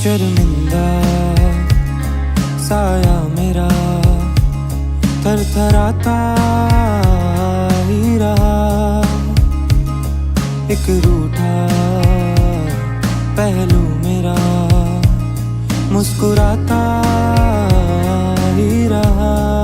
शर्मिंदा साया मेरा थरथराता ही रहा। एक रूठा पहलू मेरा मुस्कुराता ही रहा।